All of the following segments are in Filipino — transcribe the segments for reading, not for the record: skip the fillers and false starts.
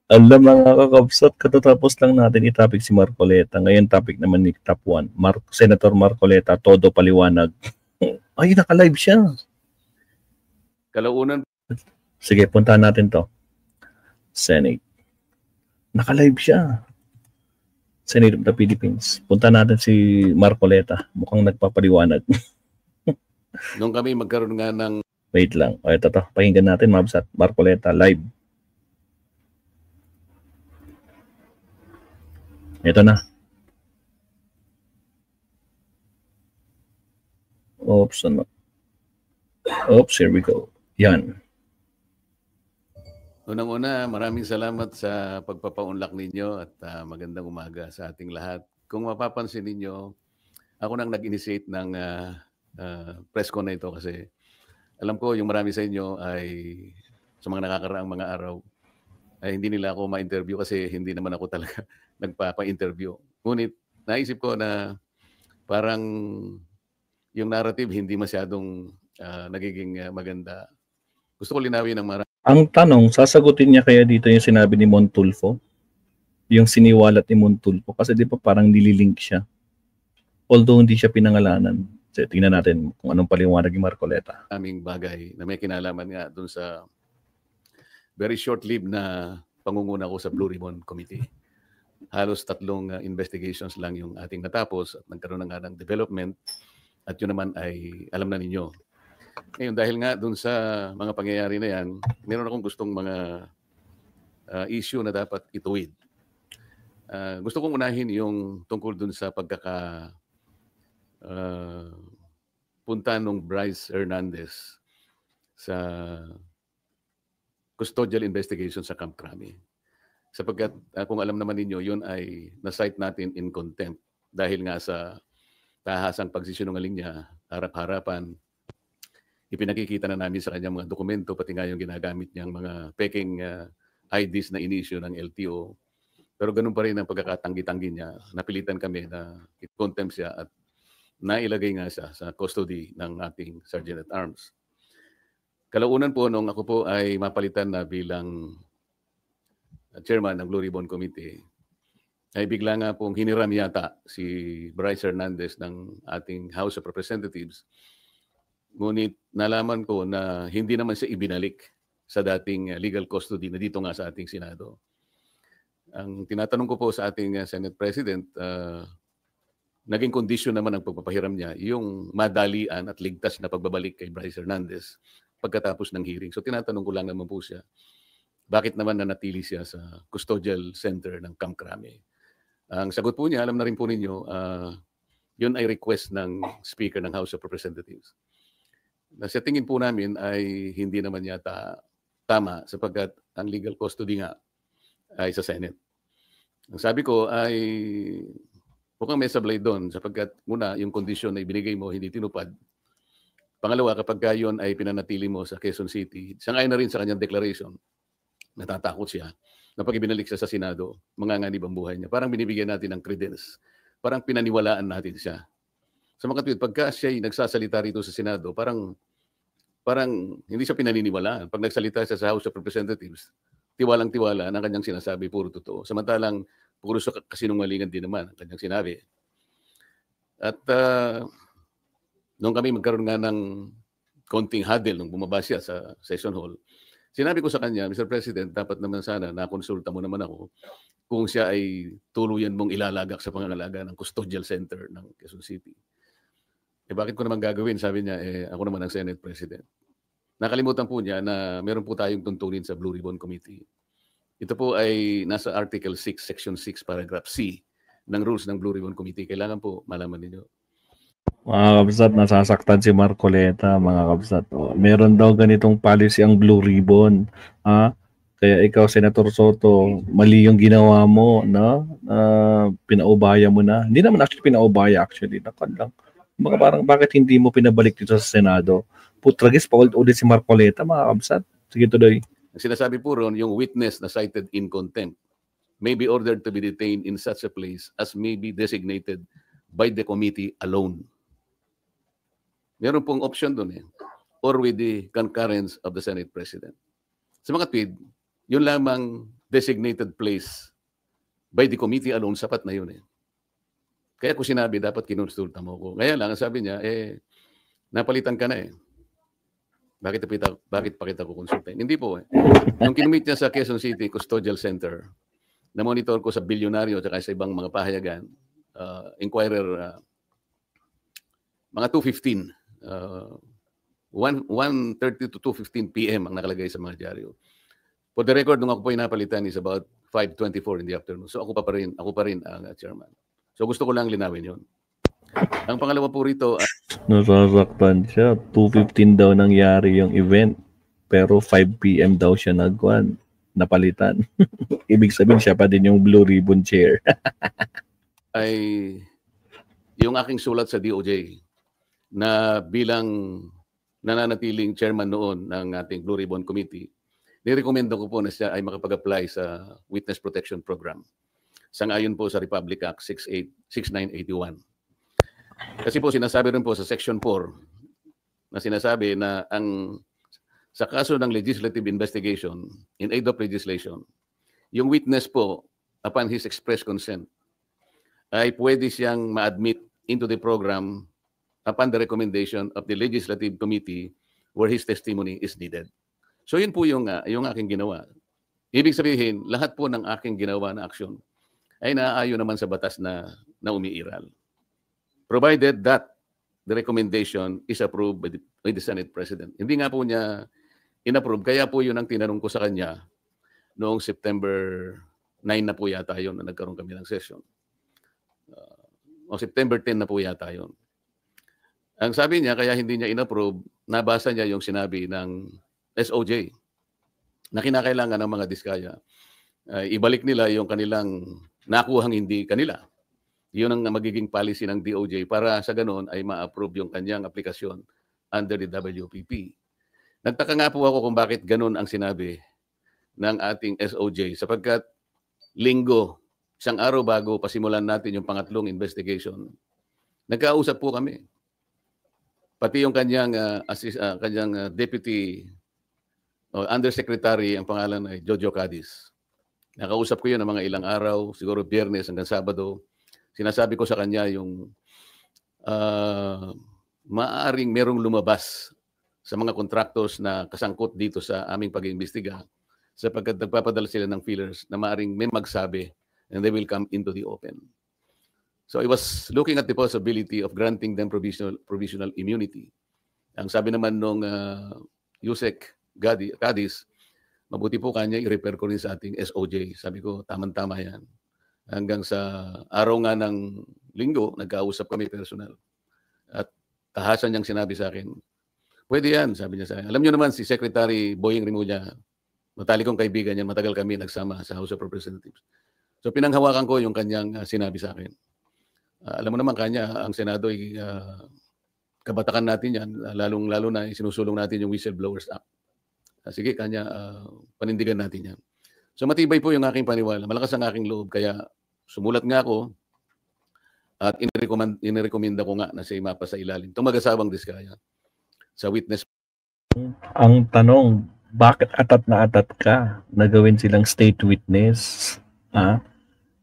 Alam mga kakabsat, katatapos lang natin i-topic si Marcoleta. Ngayon topic naman ni Top 1. Senator Marcoleta, todo paliwanag. Ay, naka-live siya. Kalaunan. Sige, puntahan natin to. Senate. Naka-live siya. Senate of the Philippines. Punta natin si Marcoleta. Mukhang nagpapaliwanag. Nung kami magkaroon nga ng... Wait lang. O, ito to. Pakinggan natin, Mabsat. Marcoleta, live. Ito na. Oops, ano? Oops, here we go. Yan. Unang-una, maraming salamat sa pagpapaunlak ninyo at magandang umaga sa ating lahat. Kung mapapansin ninyo, ako nang nag-initiate ng press con na ito kasi alam ko yung marami sa inyo ay sa mga nakakaraang mga araw ay hindi nila ako ma-interview kasi hindi naman ako talaga nagpapa-interview. Ngunit naisip ko na parang yung narrative hindi masyadong nagiging maganda. Gusto ko linawin ng marami. Ang tanong, sasagutin niya kaya dito yung sinabi ni Montulfo? Yung siniwalat ni Montulfo? Kasi di ba parang nililink siya? Although hindi siya pinangalanan. So, tingnan natin kung anong paliwanag ni Marcoleta. Aming bagay na may kinalaman nga dun sa very short-lived na pangunguna ko sa Blue Ribbon Committee. Halos 3 investigations lang yung ating natapos at nagkaroon na nga ng development at yun naman ay alam na ninyo. Ngayon, dahil nga dun sa mga pangyayari na yan, meron akong gustong mga issue na dapat ituwid. Gusto kong unahin yung tungkol dun sa punta nung Bryce Hernandez sa custodial investigation sa Camp Crame. Sapagkat kung alam naman ninyo, yun ay na-cite natin in contempt dahil nga sa tahasang pagsisinungaling niya, harap-harapan, ipinakikita na namin sa kanyang mga dokumento, pati nga yung ginagamit niyang mga peking IDs na inisyo ng LTO. Pero ganun pa rin ang pagkakatanggi-tanggi niya. Napilitan kami na i-contempt siya at nailagay nga siya sa custody ng ating Sergeant at Arms. Kalaunan po, nung ako po ay mapalitan na bilang chairman ng Blue Ribbon Committee, ay bigla nga pong hiniram yata si Bryce Hernandez ng ating House of Representatives. Ngunit nalaman ko na hindi naman siya ibinalik sa dating legal custody na dito nga sa ating Senado. Ang tinatanong ko po sa ating Senate President, naging kondisyon naman ang pagpapahiram niya yung madalian at ligtas na pagbabalik kay Bryce Hernandez pagkatapos ng hearing. So tinatanong ko lang naman po siya, bakit naman nanatili siya sa custodial center ng Camp Crame? Ang sagot po niya, alam na rin po ninyo, yun ay request ng Speaker ng House of Representatives. Na sa tingin po namin ay hindi naman yata tama sapagkat ang legal custody nga ay sa Senate. Ang sabi ko ay mukhang may sablay doon sapagkat muna yung kondisyon na ibinigay mo hindi tinupad. Pangalawa, kapag yun ay pinanatili mo sa Quezon City, sangayon na rin sa kanyang declaration, natatakot siya na pag ibinalik siya sa Senado, manganganib ang buhay niya. Parang binibigyan natin ng credence. Parang pinaniwalaan natin siya. Sa mga katwid, pagka siya nagsasalita rito sa Senado, parang hindi siya pinaniniwalaan. Pag nagsalita siya sa House of Representatives, tiwalang-tiwala ang kanyang sinasabi, puro totoo. Samantalang, puro sa kasinungalingan din naman ang kanyang sinabi. At nung kami magkaroon nga ng konting huddle nung bumaba siya sa session hall, sinabi ko sa kanya, Mr. President, dapat naman sana nakonsulta mo naman ako kung siya ay tuluyan mong ilalagak sa pangangalaga ng custodial center ng Quezon City. Bakit ko naman gagawin? Sabi niya, ako naman ang Senate President. Nakalimutan po niya na meron po tayong tuntunin sa Blue Ribbon Committee. Ito po ay nasa Article 6, Section 6, Paragraph C ng rules ng Blue Ribbon Committee. Kailangan po malaman ninyo. Mga kabsat, nasasaktan si Marcoleta, mga kabsat. Meron daw ganitong policy ang Blue Ribbon. Kaya ikaw, Senator Soto, mali yung ginawa mo, no? Pinaubaya mo na. Hindi naman actually pinaubaya, actually. Nakon lang. Parang bakit hindi mo pinabalik dito sa Senado? Putragis, paulit-ulit si Marcoleta, mga kabsat. Sige, tuloy. Ang sinasabi po ron, yung witness na cited in contempt may be ordered to be detained in such a place as may be designated by the committee alone. Meron pong option doon or with the concurrence of the Senate President. Sa mga tweed, yun lamang designated place by the committee alone, sapat na yun eh. Kaya ko sinabi, dapat kinonsulta mo ko. Kaya lang, sabi niya, napalitan ka na eh. Bakit pa kita kukonsultahin? Hindi po eh. Nung kinumit niya sa Quezon City Custodial Center, na-monitor ko sa bilyonaryo at sa ibang mga pahayagan, Inquirer, mga 2:15, 1:30 to 2:15 p.m. ang nakalagay sa mga dyaryo. For the record, nung ako po napalitan is about 5:24 in the afternoon. So ako pa rin ang chairman. So gusto ko lang linawin yun. Ang pangalawa po rito, nasasaktan siya. 2:15 daw nangyari yung event. Pero 5 p.m. daw siya napalitan. Ibig sabihin siya pa din yung Blue Ribbon Chair. ay yung aking sulat sa DOJ na bilang nananatiling chairman noon ng ating Blue Ribbon Committee, nirekomendo ko po na siya ay makapag-apply sa Witness Protection Program. Sangayon po sa Republic Act 6981. Kasi po sinasabi rin po sa Section 4 na sinasabi na sa kaso ng legislative investigation in aid of legislation, yung witness po, upon his express consent, ay pwede siyang ma-admit into the program upon the recommendation of the Legislative Committee where his testimony is needed. So yun po yung aking ginawa. Ibig sabihin, lahat po ng aking ginawa na aksyon ay naaayon naman sa batas na umiiral. Provided that the recommendation is approved by the Senate President. Hindi nga po niya inapprove, kaya po yun ang tinanong ko sa kanya noong September 9 na po yata yun na nagkaroon kami ng session. O September 10 na po yata yun. Ang sabi niya, kaya hindi niya inapprove, nabasa niya yung sinabi ng SOJ na kinakailangan ng mga diskaya. Ibalik nila yung kanilang nakuhang hindi kanila. Yun ang magiging policy ng DOJ para sa ganoon ay ma-approve yung kanyang aplikasyon under the WPP. Nagtaka nga po ako kung bakit ganoon ang sinabi ng ating SOJ sapagkat linggo, isang araw bago pasimulan natin yung pangatlong investigation, nagkausap po kami. Pati yung kanyang deputy undersecretary, ang pangalan ay Jojo Cadiz. Nakausap ko yun ng mga ilang araw, siguro Biyernes hanggang Sabado. Sinasabi ko sa kanya yung maaaring merong lumabas sa mga contractors na kasangkot dito sa aming pag-iimbestiga sapagkat nagpapadala sila ng feelers na maaaring may magsabi and they will come into the open. So I was looking at the possibility of granting them provisional immunity. Ang sabi naman nung Yusek Cadiz, mabuti po kanya i-refer ko rin sa ating SOJ. Sabi ko, tama-tama yan. Hanggang sa araw nga ng linggo, nagkausap kami personal. At tahasan niyang sinabi sa akin, pwede yan, sabi niya sa akin. Alam niyo naman si Secretary Boying Rimulya, matalikong kaibigan niya, matagal kami nagsama sa House of Representatives. So pinanghawakan ko yung kanyang sinabi sa akin. Alam mo naman kanya, ang Senado ay kabatakan natin yan, lalong-lalo na sinusulong natin yung Whistleblowers Act. Sige, kanya, panindigan natin yan. So matibay po yung aking paniwala. Malakas ang aking loob, kaya sumulat nga ako at inirekomenda ko nga na siya mapa sa ilalim. Itong mag-asawang diskaya sa witness. Ang tanong, bakit atat na atat ka na gawin silang state witness?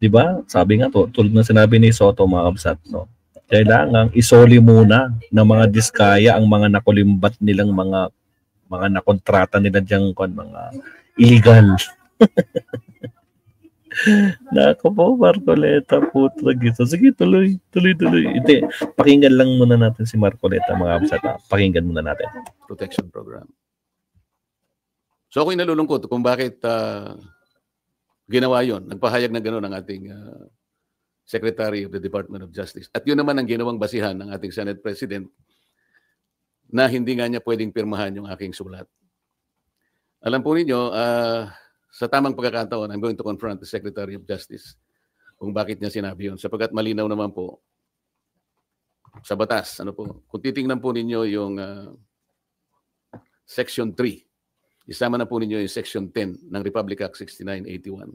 Di ba? Sabi nga to, tulad ng sinabi ni Soto, mga kabsat, no? Kailangan isoli muna ng mga diskaya ang mga nakulimbat nilang mga nakontrata nila diyang mga illegal. Nako po, Marcoleta, puto gito. Sige, tuloy. Hindi, pakinggan lang muna natin si Marcoleta, mga kabsat. Pakinggan muna natin. Protection Program. So ako'y nalulungkot kung bakit ginawa yon. Nagpahayag na gano'n ang ating Secretary of the Department of Justice. At yun naman ang ginawang basihan ng ating Senate President na hindi nga niya pwedeng pirmahan yung aking sulat. Alam po ninyo, sa tamang pagkakataon, I'm going to confront the Secretary of Justice kung bakit niya sinabi yun. Sapagkat malinaw naman po sa batas. Kung titingnan po ninyo yung Section 3, isama na po ninyo yung Section 10 ng Republic Act 6981.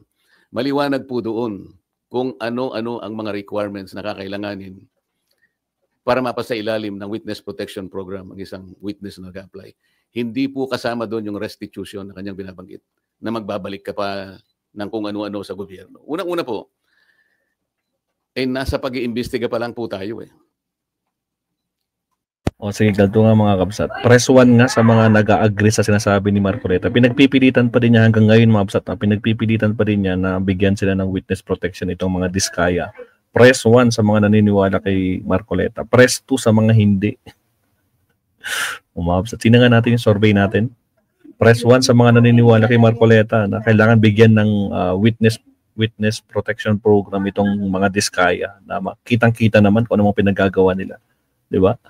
Maliwanag po doon kung ano-ano ang mga requirements na kakailanganin para mapasa ilalim ng Witness Protection Program ang isang witness na nag-apply. Hindi po kasama doon yung restitution na kanyang binabanggit na magbabalik ka pa ng kung ano-ano sa gobyerno. Unang-una po, nasa pag-iimbestiga pa lang po tayo eh. O sige, ganito nga mga kabsat. Press 1 nga sa mga nag-a-agree sa sinasabi ni Marcoleta. Pinagpipilitan pa din niya hanggang ngayon mga kabsat. Pinagpipilitan pa din niya na bigyan sila ng witness protection itong mga diskaya. Press 1 sa mga naniniwala kay Marcoleta. Press 2 sa mga hindi. O mga kabsat, sino nga natin yung survey natin? Press 1 sa mga naniniwala kay Marcoleta na kailangan bigyan ng witness protection program itong mga diskaya na kitang-kita naman kung ano mga pinagagawa nila. Di ba?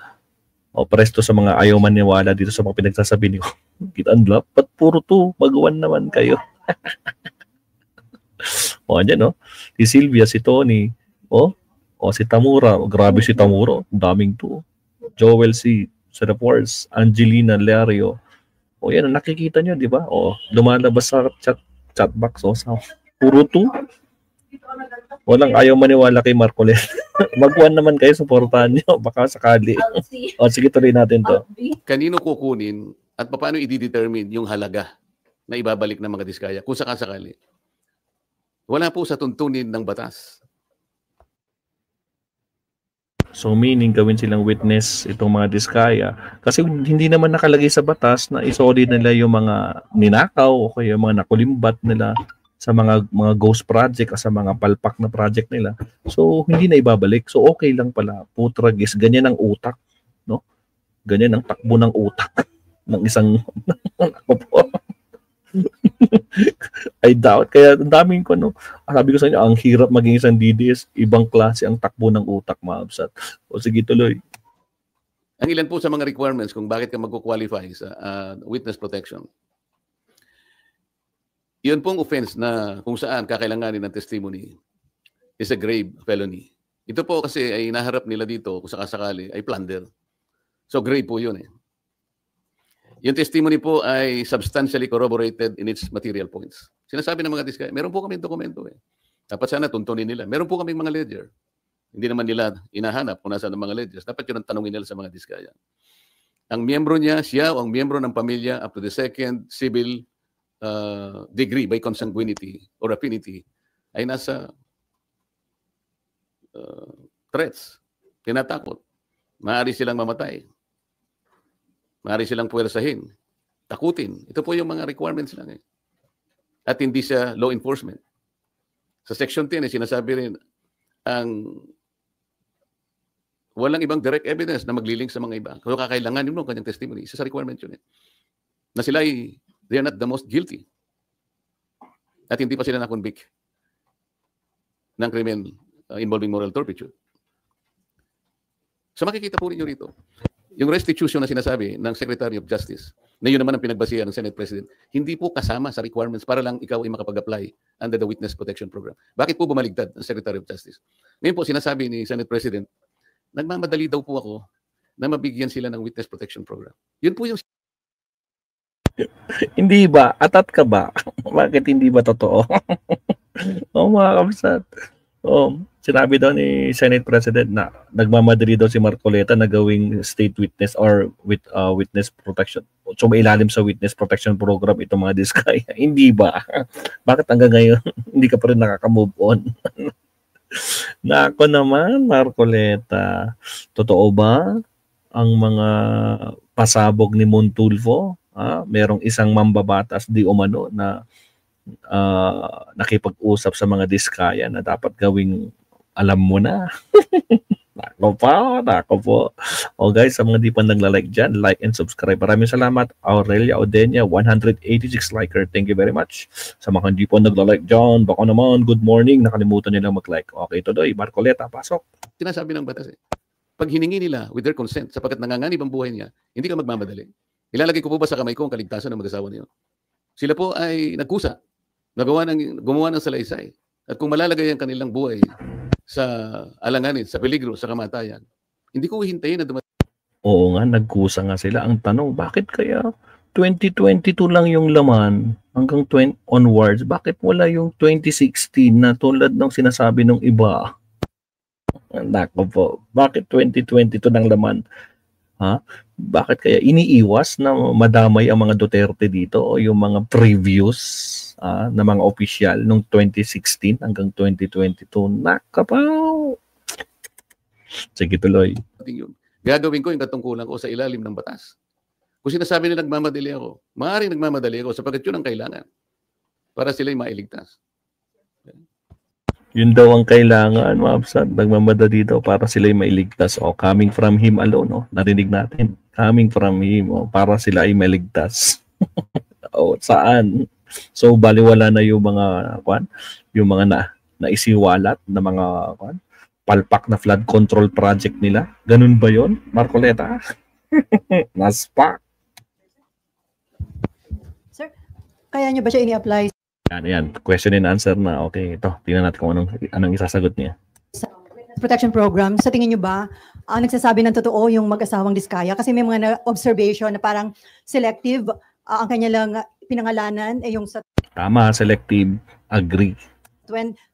O presto sa mga ayaw maniwala dito sa mga pinagsasabi niyo. Kitanlap, ba't puro to? Magawan naman kayo. O, andyan, no? Si Sylvia, si Tony, o si Tamura. O, grabe si Tamura. Daming to. Joel C. Serapors, Angelina Lario. O, yan, nakikita niyo, di ba? O, lumalabas sa chatbox. O, sa puro to. Walang ayaw maniwala kay Marcoleta. Magwan naman kayo, supportahan nyo. Baka sakali. O, sige, tuloy natin to. Kanino kukunin at paano i-determine yung halaga na ibabalik ng mga diskaya kung sakasakali? Wala po sa tuntunin ng batas. So meaning gawin silang witness itong mga diskaya kasi hindi naman nakalagay sa batas na isolid nila yung mga ninakaw o kaya yung mga nakulimbat nila sa mga ghost project o sa mga palpak na project nila. So hindi na ibabalik. So okay lang pala. Putragis, ganyan ang utak, no? Ganyan ang takbo ng utak ng isang I doubt. Kaya ang daming ko, no? Sabi ko sa inyo, ang hirap maging isang DDS. Ibang klase ang takbo ng utak, maabsat. O sige, tuloy. Ang ilan po sa mga requirements kung bakit ka mag-qualify sa witness protection. Yun pong offense na kung saan kakailanganin ng testimony is a grave felony. Ito po kasi ay naharap nila dito kung sakasakali ay plunder. So grave po yun eh. Yung testimony po ay substantially corroborated in its material points. Sinasabi ng mga diskaya, meron po kami dokumento eh. Dapat sana tuntunin nila. Meron po kami mga ledger. Hindi naman nila inahanap kung nasaan ang mga ledgers. Dapat yun ang tanongin nila sa mga diskaya. Ang miyembro niya, siya o ang miyembro ng pamilya up to the second civil degree by consanguinity or affinity ay nasa threats, tinatakot. Maaari silang mamatay. Maaari silang puwersahin, takutin. Ito po yung mga requirements lang eh. At hindi siya law enforcement. Sa Section 10 eh, sinasabi rin ang walang ibang direct evidence na maglilink sa mga iba. Kung kakailanganin mo ang kanyang testimony, isa sa requirement yun eh. Na sila ay they are not the most guilty. At hindi pa sila na-convict ng krimen involving moral turpitude. So makikita po rin nyo rito, yung restitution na sinasabi ng Secretary of Justice, na yun naman ang pinagbasihan ng Senate President, hindi po kasama sa requirements para lang ikaw ay makapag-apply under the Witness Protection Program. Bakit po bumaligtad ang Secretary of Justice? Ngayon po sinasabi ni Senate President, nagmamadali daw po ako na mabigyan sila ng Witness Protection Program. Yun po yung Hindi ba? Atat ka ba? Bakit hindi ba totoo? Mga kapsat. Sinabi daw ni Senate President na nagmamadali daw si Marcoleta na gawing state witness or with witness protection. So may ilalim sa witness protection program itong mga diskaya. Hindi ba? Bakit hanggang ngayon hindi ka pa rin nakaka-move on? Nako naman, Marcoleta. Totoo ba ang mga pasabog ni Montulfo? Merong isang mambabatas di umano na nakipag-usap sa mga diskaya na dapat gawing alam mo na. Nako po. O guys, sa mga di pa nagla-like dyan, like and subscribe. Maraming salamat. Aurelia Odenya, 186 liker. Thank you very much. Sa mga hindi pa nagla-like dyan, baka naman, good morning. Nakalimutan nila mag-like. Okay, tuloy. Marcoleta, pasok. Sinasabi ng batas eh. Pag hiningi nila with their consent, sapagkat nanganganib ang buhay niya, hindi ka magmamadali. Ilalagay ko po ba sa kamay ko ang kaligtasan ng mag-asawa niyo? Sila po ay nagkusa, gumawa ng salaysay. At kung malalagay ang kanilang buhay sa alanganin, sa peligro, sa kamatayan, hindi ko hihintayin na dumating. Oo nga, nagkusa nga sila. Ang tanong, bakit kaya 2022 lang yung laman hanggang 20 onwards? Bakit wala yung 2016 na tulad ng sinasabi ng iba? Nako po, bakit 2022 ng laman? Bakit kaya iniiwas na madamay ang mga Duterte dito o yung mga previous na mga opisyal nung 2016 hanggang 2022. Nakapaw! Sige, tuloy. Yun. Gagawin ko yung katungkulan ko sa ilalim ng batas. Kung sinasabi nila nagmamadali ako, maaaring nagmamadali ako sapagkat yun ang kailangan para sila'y mailigtas. Yun daw ang kailangan, Mabsat. Nagmamadali daw para sila'y mailigtas. O, coming from Him alone, no? Narinig natin. Coming from Him, para sila ay mailigtas. O, saan? So, baliwala na yung mga, yung mga naisiwalat na mga, palpak na flood control project nila. Ganun ba yon, Marcoleta? Naspak. Sir, kaya nyo ba siya ini-apply Yan. Question and answer na. Okay, ito. Tingnan natin kung anong isasagot niya. sa protection program? Sa tingin nyo ba, nagsasabi ng totoo yung mag-asawang Diskaya? Kasi may mga observation na parang selective, ang kanya lang pinangalanan ay yung sa Tama, selective. Agree.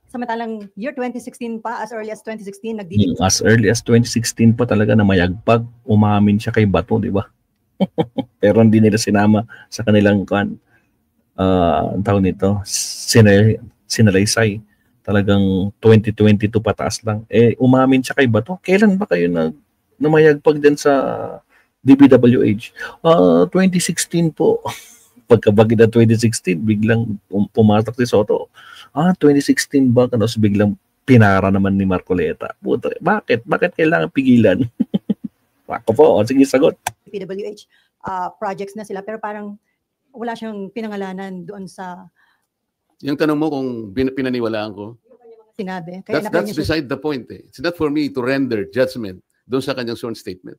samantalang year 2016 pa, as early as 2016, nag-delete. As early as 2016 pa talaga na mayagpag, umamin siya kay Bato, di ba? Pero hindi nila sinama sa kanilang ang tawag nito, sinalaysay. Talagang 2022 pataas lang. Umamin siya kay Bato. Kailan ba kayo namayagpag din sa DPWH? 2016 po. Pagkabagid na 2016, biglang pumatak si Soto. 2016 ba? Kanos biglang pinara naman ni Marcoleta. Puto, bakit? Bakit kailangan pigilan? Ako po, sige sagot. PWH projects na sila, pero parang wala siyang pinangalanan doon sa Yung tanong mo kung pinaniwalaan ko, sinabi. Kaya that's beside the point. It's not for me to render judgment doon sa kanyang sworn statement.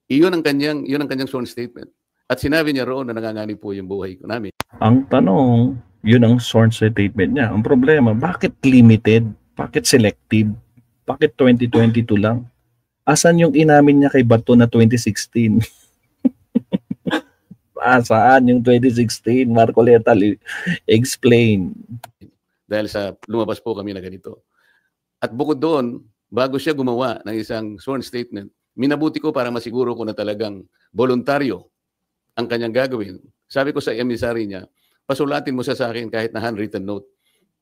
Yun ang kanyang sworn statement. At sinabi niya roon na nanganganib po yung buhay ko namin. Ang tanong, yun ang sworn statement niya. Ang problema, bakit limited? Bakit selective? Bakit 2022 lang? Asan yung inamin niya kay Bato na 2016? Saan yung 2016? Marcoleta, explain. Dahil sa lumabas po kami na ganito. At bukod doon, bago siya gumawa ng isang sworn statement, minabuti ko para masiguro ko na talagang voluntaryo ang kanyang gagawin. Sabi ko sa emissary niya, pasulatin mo sa akin kahit na handwritten note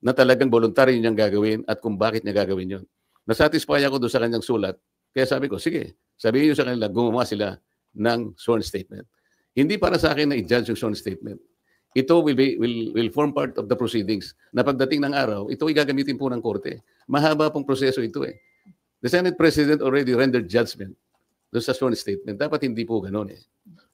na talagang voluntaryo niyang gagawin at kung bakit niya gagawin yon. Nasatisfy ako doon sa kanyang sulat. Kaya sabi ko, sige, sabihin niyo sa kanila, gumawa sila ng sworn statement. Hindi para sa akin na i-judge yung sworn statement. Ito will form part of the proceedings na pagdating ng araw, ito ay gagamitin po ng korte. Mahaba pong proseso ito eh. The Senate President already rendered judgment doon sa sworn statement. Dapat hindi po ganun eh.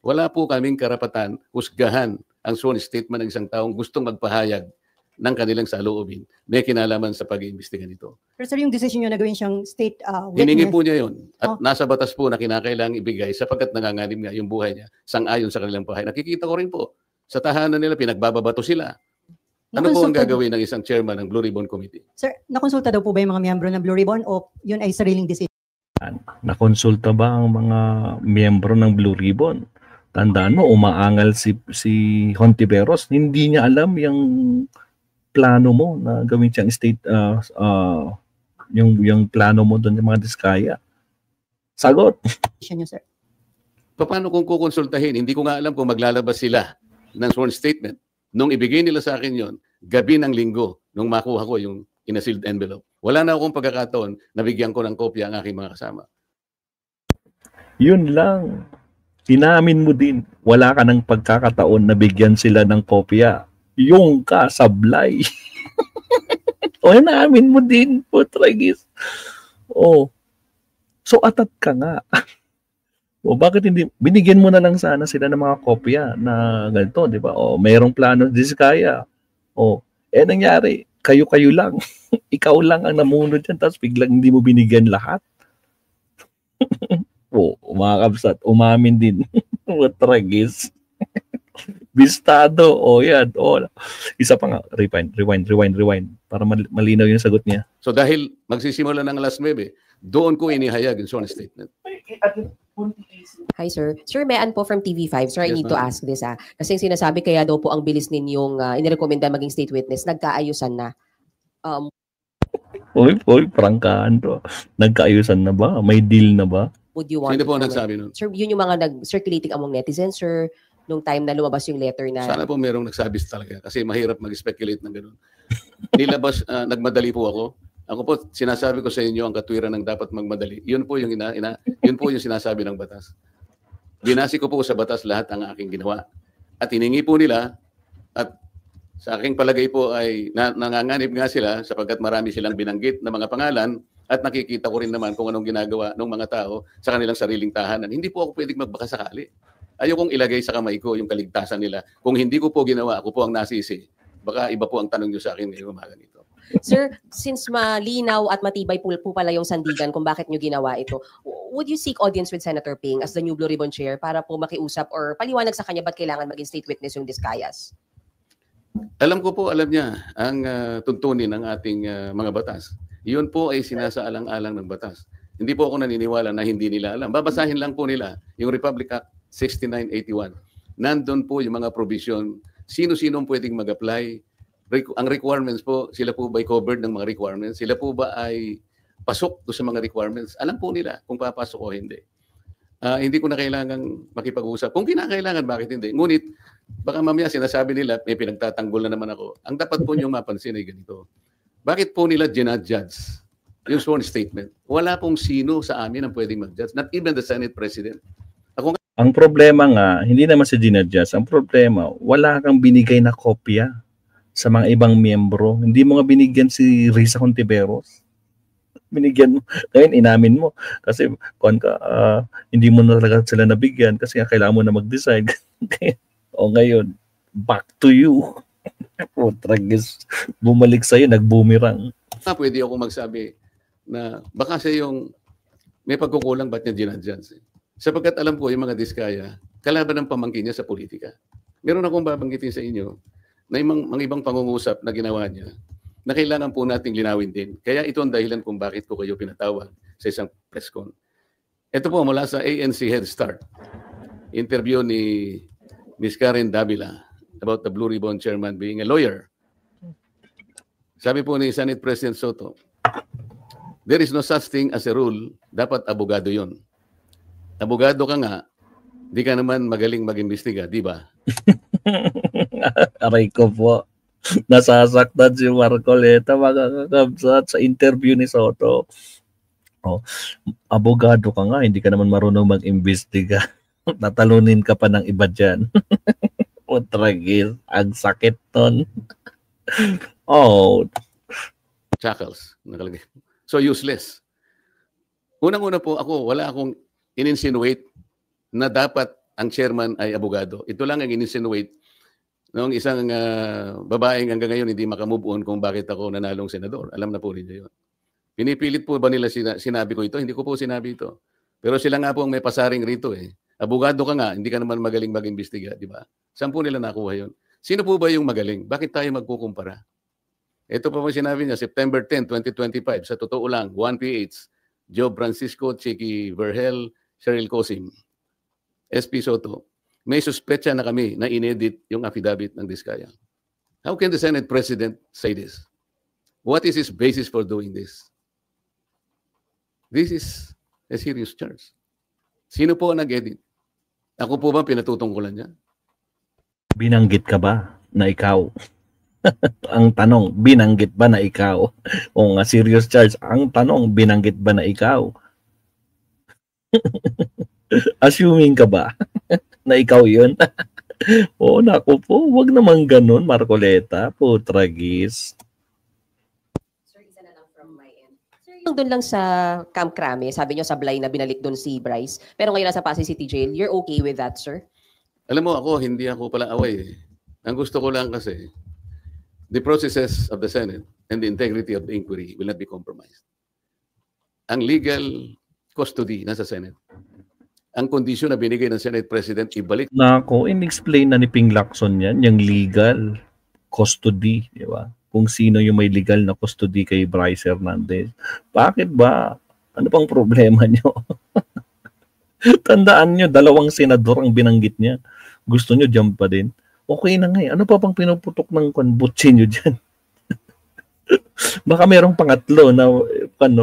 Wala po kaming karapatan husgahan ang sworn statement ng isang taong gustong magpahayag ng kanilang saloobin. May kinalaman sa pag-iimbestiga nito. Pero sir, yung decision nyo na gawin siyang state witness. Hiningi po niya yun. At nasa batas po na kinakailangang ibigay sapagkat nanganganib nga yung buhay niya sang-ayon sa kanilang buhay. Nakikita ko rin po, sa tahanan nila, pinagbababato sila. Ano po ang gagawin ng isang chairman ng Blue Ribbon Committee? Sir, nakonsulta daw po ba yung mga miyembro ng Blue Ribbon o yun ay sariling decision? Nakonsulta ba ang mga miyembro ng Blue Ribbon? Tandaan mo, umaangal si Hontiveros. Hindi niya alam yung plano mo na gawin siyang state, yung plano mo doon yung mga Diskaya. Sagot. Nyo, sir. Paano kung kukonsultahin? Hindi ko nga alam kung maglalabas sila ng sworn statement. Nung ibigay nila sa akin yon, gabi ng linggo, nung makuha ko yung in a sealed envelope. Wala na akong pagkakataon na bigyan ko ng kopya ang aking mga kasama. Yun lang. Inamin mo din, wala ka ng pagkakataon na bigyan sila ng kopya. Yung ka, sablay. O, inamin mo din, Putragis. O, so atat ka nga. O, bakit hindi, binigyan mo na lang sana sila ng mga kopya na ganito, di ba? O, mayroong plano, Diskaya. O, nangyari, kayo-kayo lang. Ikaw lang ang namunod dyan, tapos biglang hindi mo binigyan lahat. O, mga kabsat, umamin din. Putragis. Bistado. O, yan. O, isa pa nga. Rewind. Para malinaw yung sagot niya. So dahil magsisimula ng alas 9, doon ko inihayag yung sworn statement. Hi, sir. Sir, Mean po from TV5. Sir, I Yes, need to ask this. Kasi sinasabi kaya daw po ang bilis ninyong inirekomenda maging state witness, nagkaayusan na. Uy, prangkaan to. Nagkaayusan na ba? May deal na ba? Would you want Sino po to comment? nagsabi nun? Sir, yun yung mga nag-circulating among netizens, sir. nung time na lumabas yung letter na... Sana po merong nagsabi talaga kasi mahirap mag-speculate ng ganun. Nilabas, nagmadali po ako. Ako po, sinasabi ko sa inyo ang katwiran ng dapat magmadali. Yun po yung yun po yung sinasabi ng batas. Binasi ko po sa batas lahat ang aking ginawa. At hiningi po nila at sa aking palagay po ay nanganganib nga sila sapagkat marami silang binanggit na mga pangalan at nakikita ko rin naman kung anong ginagawa ng mga tao sa kanilang sariling tahanan. Hindi po ako pwedeng magbakasakali. Ayokong ilagay sa kamay ko yung kaligtasan nila. Kung hindi ko po ginawa, ako po ang nasisi. Baka iba po ang tanong nyo sa akin ngayong umaga nito. Sir, since malinaw at matibay po pala yung sandigan kung bakit nyo ginawa ito, would you seek audience with Senator Ping as the new Blue Ribbon Chair para po makiusap or paliwanag sa kanya ba't kailangan maging state witness yung Discayas? Alam ko po, alam niya ang tuntunin ng ating mga batas. Iyon po ay sinasaalang-alang ng batas. Hindi po ako naniniwala na hindi nila alam. Babasahin lang po nila yung Republic Act 6981. Nandun po yung mga provision. Sino-sino pwedeng mag-apply. Ang requirements po, sila po ba ay covered ng mga requirements? Sila po ba ay pasok do sa mga requirements? Alam po nila kung papasok o hindi. Hindi ko na kailangang makipag-usap. Kung kinakailangan, bakit hindi? Ngunit, baka mamaya sinasabi nila, may pinagtatanggol na naman ako. Ang dapat po niyong mapansin ay ganito. Bakit po nila ginadjudge yung sworn statement? Wala pong sino sa amin ang pwedeng mag-judge. Not even the Senate President. Ang problema nga, hindi naman si ginadjust. Ang problema, wala kang binigay na kopya sa mga ibang miyembro. Hindi mo nga binigyan si Risa Contiveros. Binigyan mo. Ngayon, inamin mo. Kasi hindi mo na talaga sila nabigyan kasi kailangan mo na mag-decide. O ngayon, back to you. Tragis, bumalik sa'yo, nag-boomerang. Pwede ako magsabi na baka siya yung may pagkukulang ba't niya ginadjudge. Sapagkat alam ko yung mga Diskaya, kalaban ng pamangkin niya sa politika. Meron akong babanggitin sa inyo na mga ibang pangungusap na ginawa niya na kailangan po nating linawin din. Kaya ito ang dahilan kung bakit ko kayo pinatawag sa isang press con. Ito po mula sa ANC Head Start. Interview ni Ms. Karen Davila about the Blue Ribbon Chairman being a lawyer. Sabi po ni Senate President Soto, there is no such thing as a rule, dapat abogado yon. Abogado ka nga, di ka naman magaling mag-imbestiga, di ba? Aray ko po. Nasasaktan si Marcoleta, mga kakabsat, sa interview ni Soto. Oh, abogado ka nga, hindi ka naman marunong mag-imbestiga. Tatalunin ka pa ng iba dyan. O tragil, ang sakit ton. Oh. Shackles. So useless. Unang-una po ako, wala akong in-insinuate na dapat ang chairman ay abogado. Ito lang ang in-insinuate ng isang babaeng hanggang ngayon hindi makamove on kung bakit ako nanalong senador. Alam na po ninyo yun. Pinipilit po ba nila sinabi ko ito? Hindi ko po sinabi ito. Pero sila nga po ang may pasaring rito eh. Abogado ka nga, hindi ka naman magaling mag-imbestiga, di ba? Saan po nila nakuha yun? Sino po ba yung magaling? Bakit tayo magkukumpara? Ito po sinabi niya, September 10, 2025, sa totoo lang, 1PH, Joe Francisco, Chicky Vergel, Cheryl Cosim, SP Soto, may suspetsa na kami na inedit yung affidavit ng Diskaya. How can the Senate President say this? What is his basis for doing this? This is a serious charge. Sino po ang nag-edit? Ako po ba pinatutungkulan niya? Binanggit ka ba na ikaw? Ang tanong, binanggit ba na ikaw? O nga, serious charge. Ang tanong, binanggit ba na ikaw? Assuming ka ba na ikaw yun? Oo, naku po, wag naman ganun, Marcoleta. Po, tragis. Sir, isa na lang from my end. Sir, yung doon lang sa Camp Crame, sabi nyo sablay na binalik doon si Bryce, pero ngayon nasa Pasay City Jail, you're okay with that, sir? Alam mo ako, hindi ako pala away. Ang gusto ko lang kasi, the processes of the Senate and the integrity of the inquiry will not be compromised. Ang legal custody nasa Senate. Ang kondisyon na binigay ng Senate President, ibalik. Nako, in-explain na ni Ping Lacson yan, yung legal custody, di ba? Kung sino yung may legal na custody kay Bryce Hernandez. Bakit ba? Ano pang problema nyo? Tandaan nyo, 2 senador ang binanggit niya. Gusto nyo dyan pa din. Okay na nga eh. Ano pa pang pinuputok ng butsin nyo dyan? Baka merong pangatlo na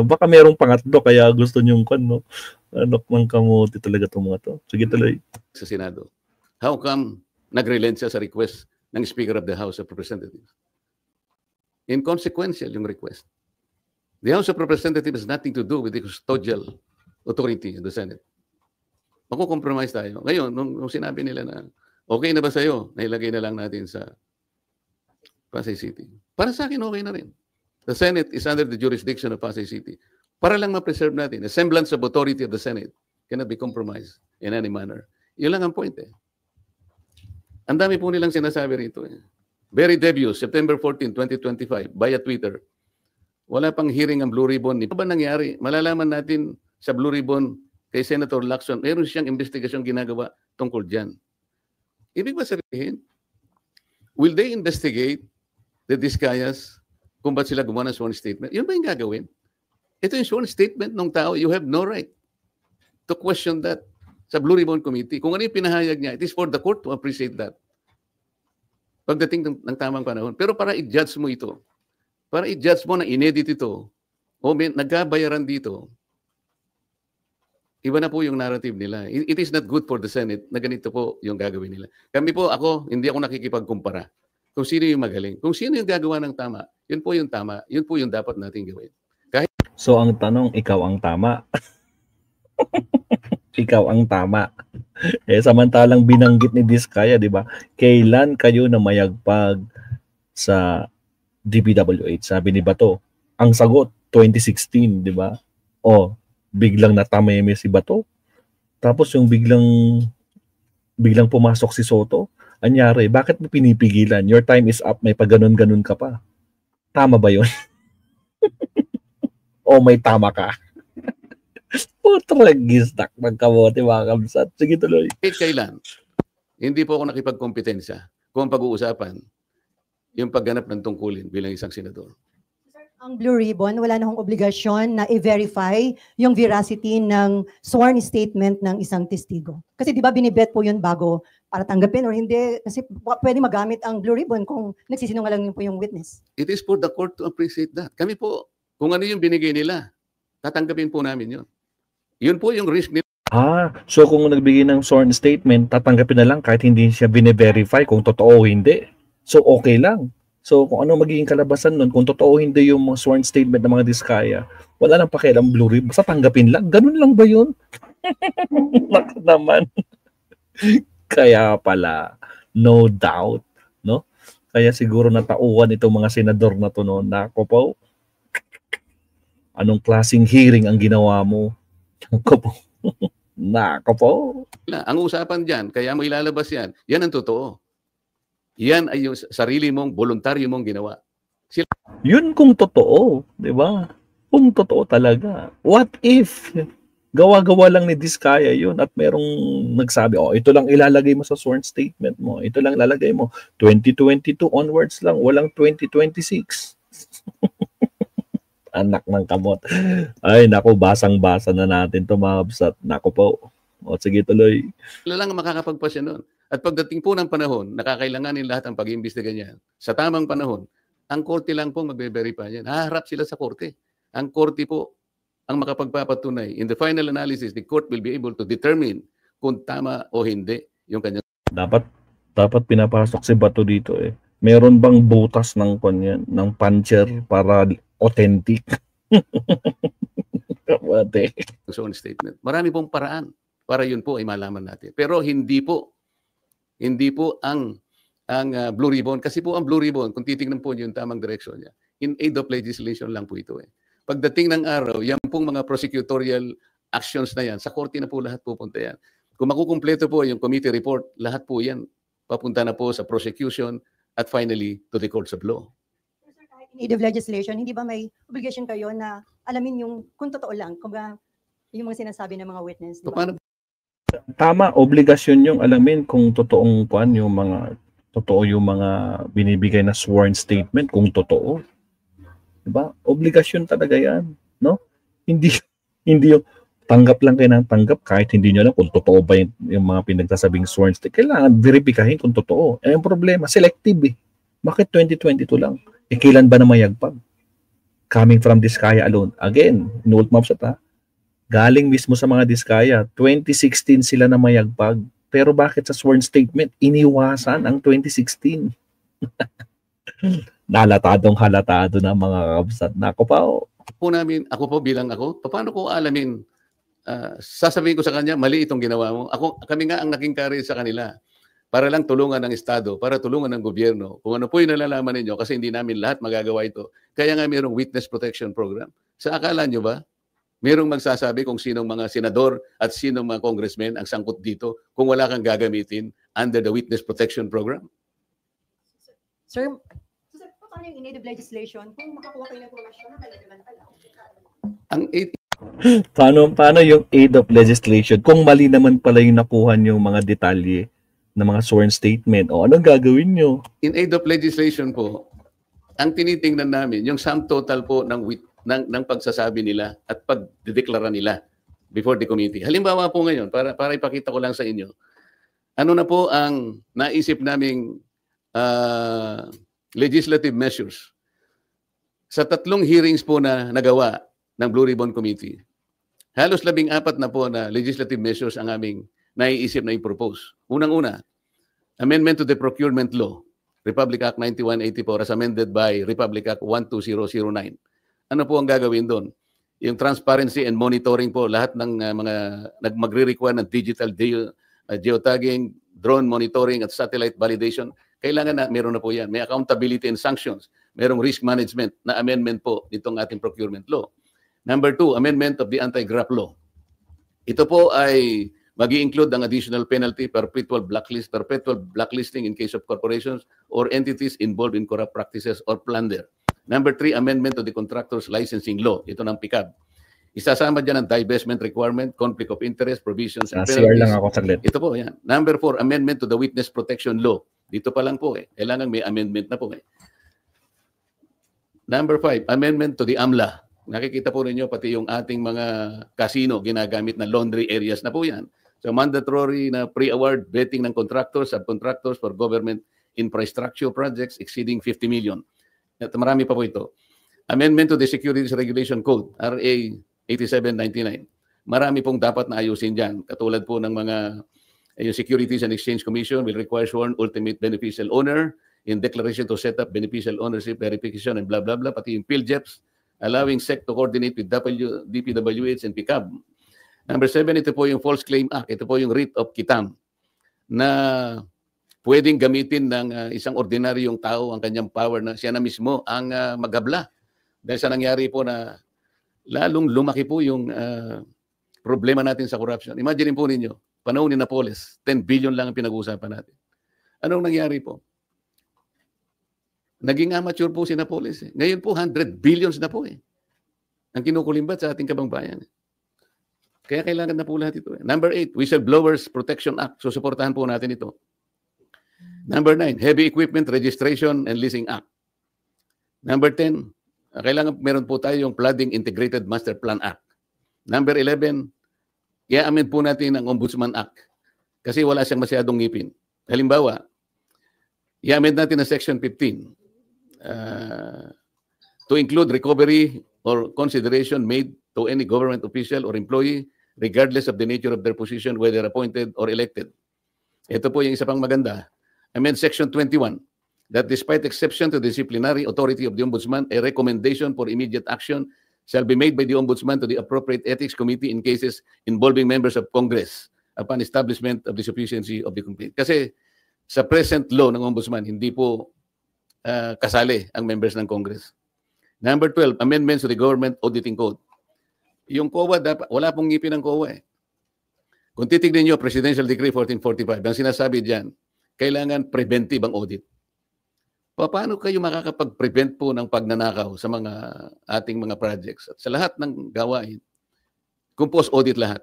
baka merong pangatlo kaya gusto niyo ano ng kamote talaga itong mga to. Sige tuloy. Sa Senado. How come nag-relent siya sa request ng Speaker of the House of Representatives? Inconsequential yung request. The House of Representatives has nothing to do with the custodial authority of the Senate. Makukompromise tayo. Ngayon, nung sinabi nila na, okay na ba sa'yo, nailagay na lang natin sa Pasay City. Para sa akin, okay na rin. The Senate is under the jurisdiction of Pasay City. Para lang ma-preserve natin, a semblance of authority of the Senate cannot be compromised in any manner. Yun lang ang point eh. Ang dami po nilang sinasabi rito eh. Very debut, September 14, 2025, via Twitter. Wala pang hearing ang Blue Ribbon. Ano ba nangyari? Malalaman natin sa Blue Ribbon kay Senator Lacson, meron siyang investigasyon ginagawa tungkol dyan. Ibig ba sabihin, will they investigate the Discayas kung ba't sila gumawa ng sworn statement? Yun ba yung gagawin? Ito yung sworn statement ng tao. You have no right to question that sa Blue Ribbon Committee. Kung ano yung pinahayag niya, it is for the court to appreciate that. Pagdating ng tamang panahon. Pero para i-judge mo ito, para i-judge mo na inedit ito, o nagkabayaran dito, iba na po yung narrative nila. It is not good for the Senate na ganito po yung gagawin nila. Kami po, hindi ako nakikipagkumpara kung sino yung magaling. Kung sino yung gagawa ng tama, yun po yung tama. Yun po yung dapat natin gawin. So ang tanong, ikaw ang tama. Ikaw ang tama. Samantalang binanggit ni Diskaya, di ba? Kailan kayo na mayagpag sa DPWH? Sabi ni Bato. Ang sagot, 2016, di ba? O, biglang natameme si Bato. Tapos yung biglang pumasok si Soto. Anyari, bakit mo pinipigilan? Your time is up, may pagganon-ganon ka pa. Tama ba yun? O may tama ka? Putragis, magkabote mga kamsat. Sige tuloy. Kailan? Hindi po ako nakipagkompetensya kung pag-uusapan yung pagganap ng tungkulin bilang isang senador. Ang Blue Ribbon, wala na hong obligasyon na i-verify yung veracity ng sworn statement ng isang testigo. Kasi di ba binibet po yun bago para tanggapin or hindi? Kasi pwede magamit ang Blue Ribbon kung nagsisinungaling po yung witness. It is for the court to appreciate that. Kami po, kung ano yung binigay nila, tatanggapin po namin yun. Yun po yung risk nila. So kung nagbigay ng sworn statement, tatanggapin na lang kahit hindi siya bine-verify kung totoo o hindi. So okay lang. So kung ano magiging kalabasan nun, kung totoo o hindi yung sworn statement ng mga Diskaya, wala nang pakialam Blue Ribbon. Basta tanggapin lang. Ganun lang ba yun? Naman. Kaya pala, no doubt, no? Kaya siguro natauhan itong mga senador na to, no? Nako po, anong klaseng hearing ang ginawa mo? Nako po. Nako po. Ang usapan dyan, kaya mo ilalabas yan, yan ang totoo. Yan ay yung sarili mong, voluntaryo mong ginawa. Yun kung totoo, di ba? Kung totoo talaga. What if gawa-gawa lang ni Diskaya yun at merong nagsabi, ito lang ilalagay mo sa sworn statement mo. Ito lang ilalagay mo. 2022 onwards lang, walang 2026. Anak ng kamot. Ay, naku, basang-basa na natin ito, mga kabsat. Naku po. O, sige, tuloy. Wala lang makakapagpasya nun. At pagdating po ng panahon, nakakailanganin lahat ang pag-iimbestiga niyan. Sa tamang panahon, ang korte lang po magbe-verify yan. Haharap sila sa korte. Ang korte po ang makapagpapatunay. In the final analysis, the court will be able to determine kung tama o hindi yung kanyang... Dapat pinapasok si Bato dito eh. Meron bang butas ng puncher para authentic? Sworn statement. Marami pong paraan para yun po ay malaman natin. Pero hindi po ang Blue Ribbon, kasi po ang Blue Ribbon, kung titingnan po yung tamang direksyon niya, in aid of legislation lang po ito eh. Pagdating ng araw, yan pong mga prosecutorial actions na yan, sa korte na po lahat pupunta yan. Kung makukumpleto po yung committee report, lahat po yan papunta na po sa prosecution at finally to the courts of law. In aid of legislation, hindi ba may obligation kayo na alamin yung kung totoo lang, kung yung mga sinasabi ng mga witness? Diba? Paano? Tama, obligasyon yung alamin kung totoo yung mga binibigay na sworn statement kung totoo. Diba? Obligasyon talaga yan, no? Hindi yung tanggap lang kayo ng tanggap kahit hindi nyo alam kung totoo ba yung mga pinagsasabing sworn statement. Kailangan verifikahin kung totoo. Yung problema, selective eh. Bakit 2022 lang? Kailan ba na mayagpag? Coming from Diskaya alone. Again, inuult mapsat ha. Galing mismo sa mga Diskaya. 2016 sila na mayagpag. Pero bakit sa sworn statement, iniwasan ang 2016? Halatado na mga kabsat. Nako pa, Ako po bilang paano ko alamin? Sasabihin ko sa kanya, mali itong ginawa mo. Kami nga ang naging carrier sa kanila para lang tulungan ng Estado, para tulungan ng gobyerno. Kung ano po yung nalalaman ninyo, kasi hindi namin lahat magagawa ito. Kaya nga mayroong Witness Protection Program. Sa akala nyo ba, mayroong magsasabi kung sinong mga senador at sinong mga congressmen ang sangkot dito kung wala kang gagamitin under the Witness Protection Program? Sir, So, sir, paano yung in-aid of legislation? Kung makakuha kayo ng informasyon, naman pala. Ang paano yung aid of legislation kung mali naman pala yung nakuha yung mga detalye ng mga sworn statement? O anong gagawin nyo? in aid of legislation po, ang tinitingnan namin, yung sum total po ng pagsasabi nila at pagdedeklara nila before the committee. Halimbawa po ngayon, para ipakita ko lang sa inyo, ano na po ang naisip naming legislative measures sa 3 hearings po na nagawa ng Blue Ribbon Committee. Halos 14 na po na legislative measures ang aming naiisip na i-propose. Unang-una, amendment to the Procurement Law, Republic Act 9184 as amended by Republic Act 12009. Ano po ang gagawin doon? Yung transparency and monitoring po, lahat ng mga magre-require ng digital geotagging, drone monitoring at satellite validation, kailangan na meron na po yan. May accountability and sanctions. Merong risk management na amendment po nitong ating procurement law. Number 2, amendment of the anti-graft law. Ito po ay mag-i-include ang additional penalty, perpetual blacklisting in case of corporations or entities involved in corrupt practices or plunder. Number 3, amendment to the contractors licensing law. Ito ng PICAB. Isasama dyan ang divestment requirement, conflict of interest, provisions, and CR lang penalties. ako saglit. Ito po, yan. Number 4, amendment to the witness protection law. Dito pa lang po kailangan may amendment na po Number 5, amendment to the AMLA. Nakikita po ninyo pati yung ating mga casino ginagamit na laundry areas na po yan. So mandatory na pre-award vetting ng contractors, subcontractors for government infrastructure projects exceeding 50 million. At marami pa po ito. Amendment to the Securities Regulation Code, RA 8799. Marami pong dapat na ayusin dyan. Katulad po ng mga yung Securities and Exchange Commission will require sworn ultimate beneficial owner in declaration to set up beneficial ownership verification and blah, blah, blah. Pati yung PhilJEPs, allowing SEC to coordinate with DPWH and PICAB. Number 7, ito po yung False Claim Act. Ito po yung writ of quitam na pwedeng gamitin ng isang ordinaryong tao ang kanyang power na siya na mismo ang maghabla. Dahil sa nangyari po na lalong lumaki po yung problema natin sa corruption. Imagine po ninyo, panahon ni Napoles, 10 billion lang ang pinag-uusapan natin. Anong nangyari po? Naging amateur po si Napoles. Ngayon po, 100 billions na po ang kinukulimbat sa ating kabangbayan. Kaya kailangan na po lahat ito. Number 8, Whistleblowers Protection Act. So, suportahan po natin ito. Number 9, Heavy Equipment Registration and Leasing Act. Number 10, kailangan meron po tayo yung Flooding Integrated Master Plan Act. Number 11, i-amend po natin ang Ombudsman Act kasi wala siyang masyadong ngipin. Halimbawa, i-amend natin ang Section 15 to include recovery or consideration made to any government official or employee regardless of the nature of their position, whether appointed or elected. Ito po yung isa pang maganda. Amend Section 21 that despite exception to the disciplinary authority of the Ombudsman, a recommendation for immediate action shall be made by the Ombudsman to the appropriate ethics committee in cases involving members of Congress upon establishment of the sufficiency of the complaint. Kasi sa present law ng Ombudsman, hindi po kasali ang members ng Congress. Number 12, amendments to the Government Auditing Code. Yung COA, wala pong ngipin ng COA Kung titignan nyo, Presidential Decree 1445, ang sinasabi dyan, kailangan preventive ang audit. Paano kayo makakapag-prevent po ng pagnanakaw sa mga ating mga projects at sa lahat ng gawain? Kung post-audit lahat.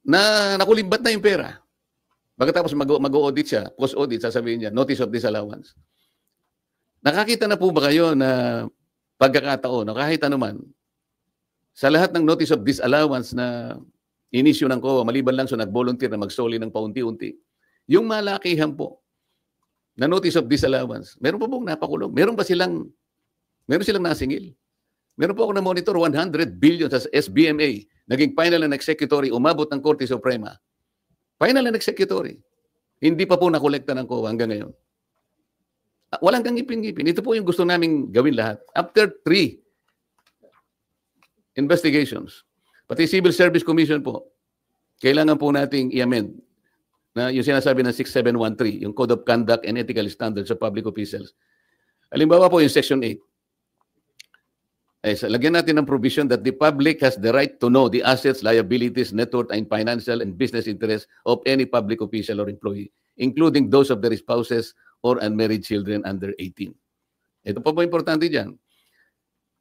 Na nakulimbat na yung pera. Pagkatapos mag-audit siya, post-audit, sasabihin niya, notice of disallowance. Nakakita na po ba kayo na pagkakataon, kahit anuman, sa lahat ng notice of disallowance na inisyu ng COA, maliban lang so nag-volunteer na magsoli ng paunti-unti, yung malakihan po na notice of disallowance, meron po pong napakulong. Meron silang nasingil. Meron po ako na monitor 100 billion sa SBMA naging final and executory, umabot ng Korte Suprema. Final and executory. Hindi pa po nakolekta ng COA hanggang ngayon. Walang kang ngipin-ngipin. Ito po yung gusto naming gawin lahat. After 3 investigations, pati Civil Service Commission po, kailangan po nating i-amend na yung sinasabi ng 6713, yung Code of Conduct and Ethical Standards of Public Officials. Halimbawa po yung Section 8. Lagyan natin ng provision that the public has the right to know the assets, liabilities, net worth, and financial and business interests of any public official or employee, including those of their spouses or unmarried children under 18. Ito pa po importante dyan.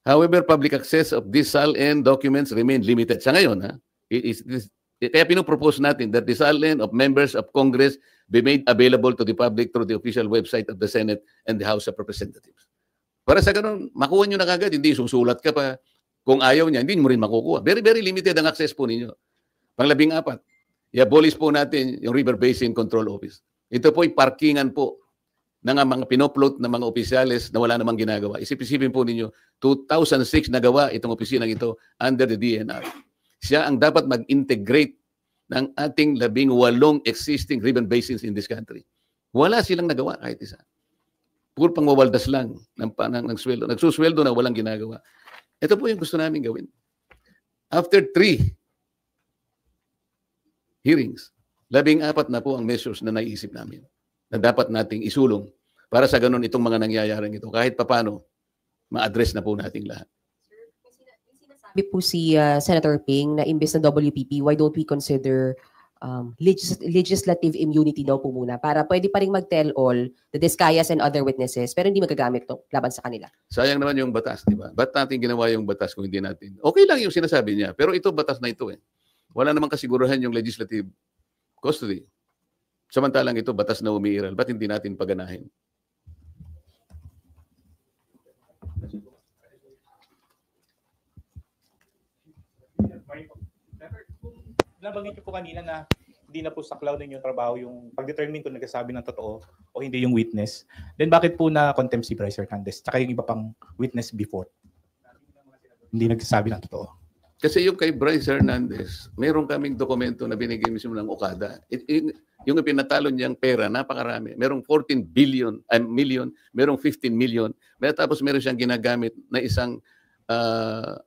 However, public access of these SALN documents remain limited. Sa ngayon, kaya pinopropose natin that the SALN of members of Congress be made available to the public through the official website of the Senate and the House of Representatives. Para sa ganun, makuha nyo na kagad, hindi susulat ka pa. Kung ayaw niya, hindi mo rin makukuha. Very, very limited ang access po ninyo. Pang-14, i-abolish po natin yung River Basin Control Office. Ito po ay parkingan po ng mga pinoplot ng mga opisyales na wala namang ginagawa. Isipin po ninyo, 2006 nagawa itong opisinang ito under the DNR. Siya ang dapat mag-integrate ng ating 18 existing river basins in this country. Wala silang nagawa kahit isa. Puro pangwawaldas lang ng sweldo. Nagsusweldo na walang ginagawa. Ito po yung gusto namin gawin. After 3 hearings, 14 na po ang measures na naisip namin na dapat nating isulong para sa ganun itong mga nangyayaring ito. Kahit papano, ma-address na po nating lahat. Sabi po si Senator Ping na imbes na WPP, why don't we consider legislative immunity daw po muna para pwede pa rin mag-tell all the Discayas and other witnesses pero hindi magagamit to laban sa kanila. Sayang naman yung batas, di ba? Ba't natin ginawa yung batas kung hindi natin? Okay lang yung sinasabi niya, pero ito batas na ito eh. Wala namang kasigurahan yung legislative custody. Samantalang ito batas na umiiral. Ba't hindi natin paganahin? Nabanggit niyo po kanina na hindi na po saklaw ninyo trabaho yung pag-determine kung nagsasabi ng totoo o hindi yung witness. Then bakit po na contempt si Bryce Hernandez tsaka yung iba pang witness before? Hindi nagsasabi ng totoo. Kasi yung kay Bryce Hernandez, meron kaming dokumento na binigay mismo ng Okada. Yung ipinatalo niyang pera, napakarami. Merong 14 million, merong 15 million. Tapos meron siyang ginagamit na isang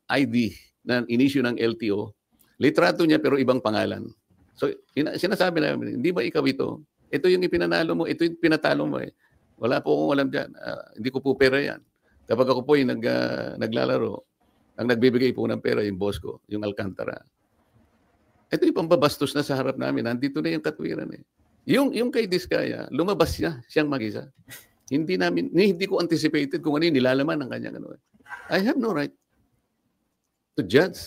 ID na in-issue ng LTO. Litrato niya pero ibang pangalan. So, sinasabi namin, hindi ba ikaw ito? Ito yung ipinanalo mo, ito yung pinatalo mo eh. Wala po akong alam dyan. Hindi ko po pera yan. Kapag ako po ay naglalaro, ang nagbibigay po ng pera yung boss ko, yung Alcantara. Ito yung pambabastos na sa harap namin. Nandito na yung katwiran eh. Yung kay Discaya, lumabas siyang mag-isa. Hindi ko anticipated kung ano yung nilalaman ng kanyang ano. I have no right to judge.